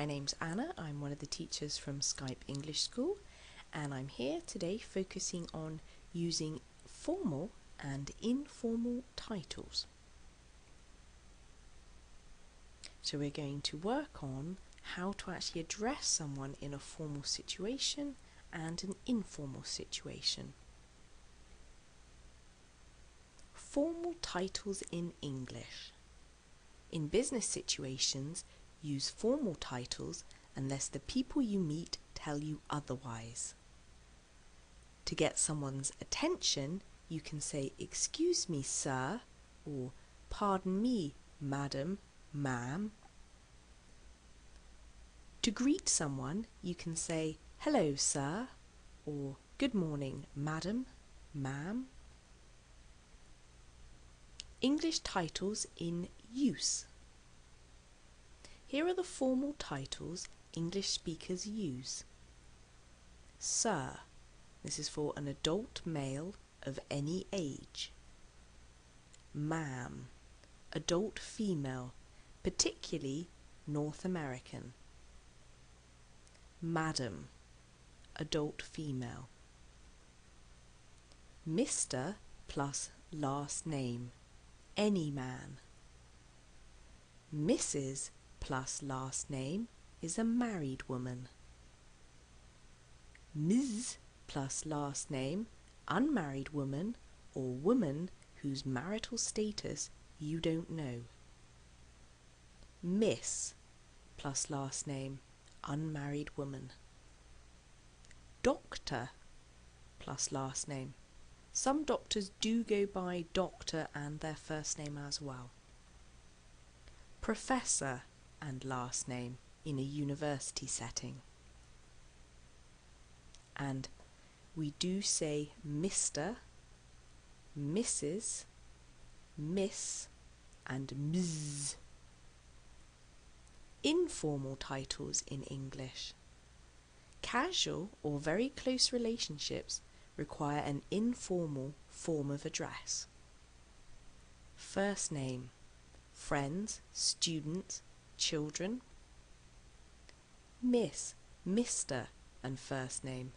My name's Anna, I'm one of the teachers from Skype English School, and I'm here today focusing on using formal and informal titles. So we're going to work on how to actually address someone in a formal situation and an informal situation. Formal titles in English. In business situations, use formal titles unless the people you meet tell you otherwise. To get someone's attention, you can say, "Excuse me, sir," or "Pardon me, madam, ma'am." To greet someone, you can say, "Hello, sir," or "Good morning, madam, ma'am." English titles in use. Here are the formal titles English speakers use. Sir. This is for an adult male of any age. Ma'am. Adult female, particularly North American. Madam. Adult female. Mr. plus last name. Any man. Mrs. plus last name is a married woman. Ms. plus last name, unmarried woman or woman whose marital status you don't know. Miss plus last name, unmarried woman. Doctor plus last name. Some doctors do go by doctor and their first name as well. Professor and last name in a university setting. And we do say Mr., Mrs., Miss and Ms. Informal titles in English. Casual or very close relationships require an informal form of address. First name, friends, students, children. Miss, Mr. and first name,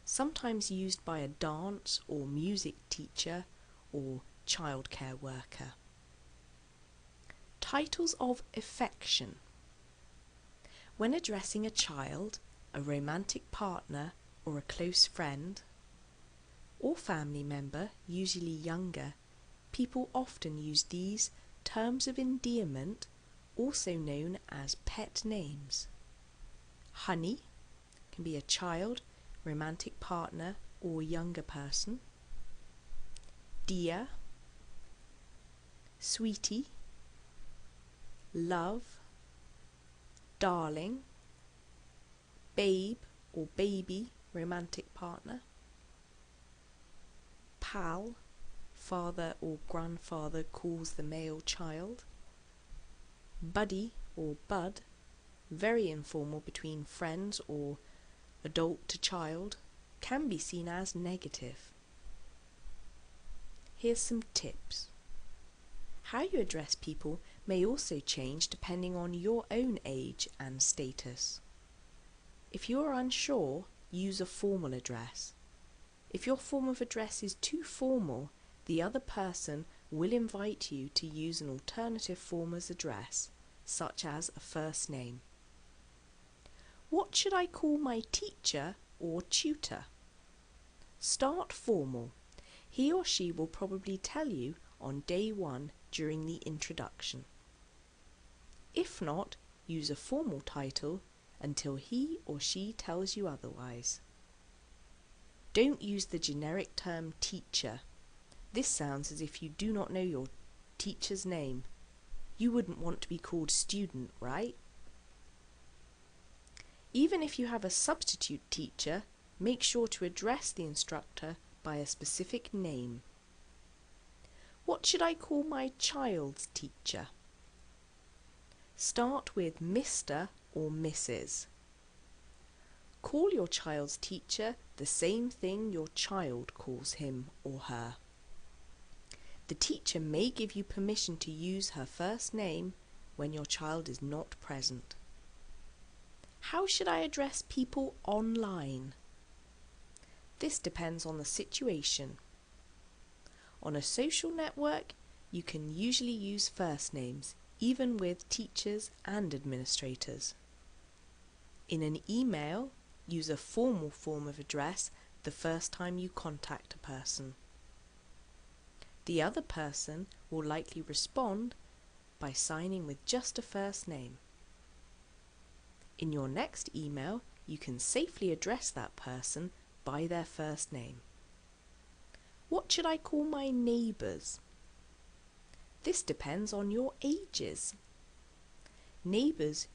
sometimes used by a dance or music teacher or childcare worker. Titles of affection. When addressing a child, a romantic partner or a close friend, or family member, usually younger, people often use these terms of endearment, also known as pet names. Honey can be a child, romantic partner, or younger person. Dear, sweetie, love, darling, babe or baby, romantic partner. Pal, father or grandfather calls the male child. Buddy or bud, very informal between friends or adult to child, can be seen as negative. Here's some tips. How you address people may also change depending on your own age and status. If you are unsure, use a formal address. If your form of address is too formal, the other person will invite you to use an alternative form of address, such as a first name. What should I call my teacher or tutor? Start formal. He or she will probably tell you on day one during the introduction. If not, use a formal title until he or she tells you otherwise. Don't use the generic term teacher. This sounds as if you do not know your teacher's name. You wouldn't want to be called student, right? Even if you have a substitute teacher, make sure to address the instructor by a specific name. What should I call my child's teacher? Start with Mr. or Mrs. Call your child's teacher the same thing your child calls him or her. The teacher may give you permission to use her first name when your child is not present. How should I address people online? This depends on the situation. On a social network, you can usually use first names, even with teachers and administrators. In an email, use a formal form of address the first time you contact a person. The other person will likely respond by signing with just a first name. In your next email, you can safely address that person by their first name. What should I call my neighbours? This depends on your ages. Neighbours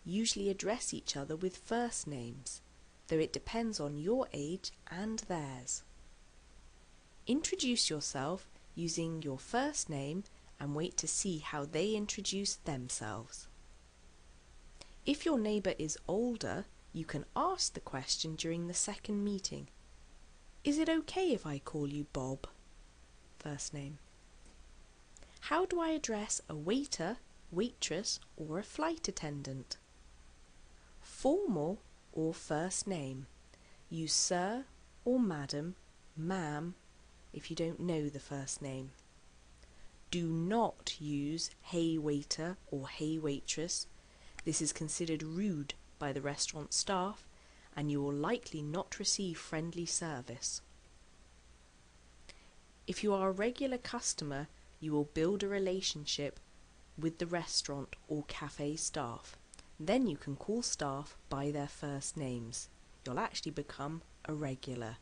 usually address each other with first names, though it depends on your age and theirs. Introduce yourself using your first name and wait to see how they introduce themselves. If your neighbour is older, you can ask the question during the second meeting. Is it okay if I call you Bob? First name. How do I address a waiter, waitress, or a flight attendant? Formal or first name. Use sir or madam, ma'am, if you don't know the first name. Do not use hey waiter or hey waitress. This is considered rude by the restaurant staff, and you will likely not receive friendly service. If you are a regular customer, you will build a relationship with the restaurant or cafe staff. Then you can call staff by their first names. You'll actually become a regular.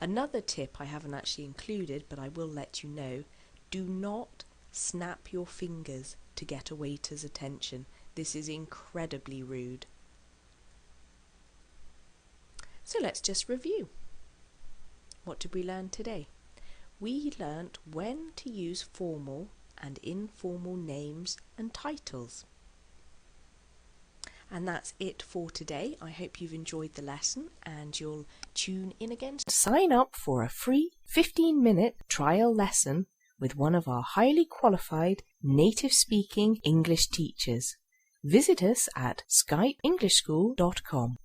Another tip I haven't actually included, but I will let you know, do not snap your fingers to get a waiter's attention. This is incredibly rude. So let's just review. What did we learn today? We learnt when to use formal and informal names and titles. And that's it for today. I hope you've enjoyed the lesson and you'll tune in again. Sign up for a free 15-minute trial lesson with one of our highly qualified native-speaking English teachers. Visit us at skypeenglishschool.com.